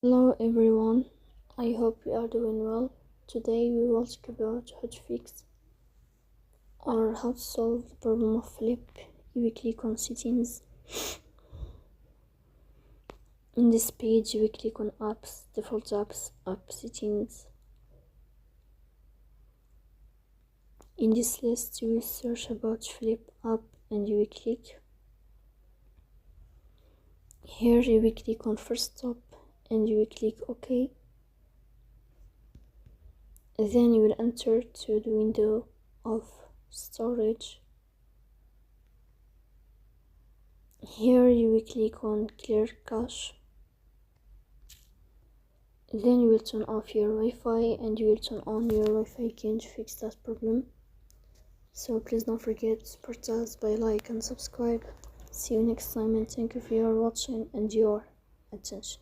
Hello everyone, I hope you are doing well. Today we will talk about how to fix or how to solve the problem of flip if click on settings. In this page we click on apps, default apps, app settings. In this list you will search about flip app and you will click. Here you will click on first stop and you will click OK. Then you will enter to the window of storage. Here you will click on clear cache. Then you will turn off your Wi-Fi and you will turn on your Wi-Fi again to fix that problem. So please don't forget to support us by like and subscribe. See you next time and thank you for your watching and your attention.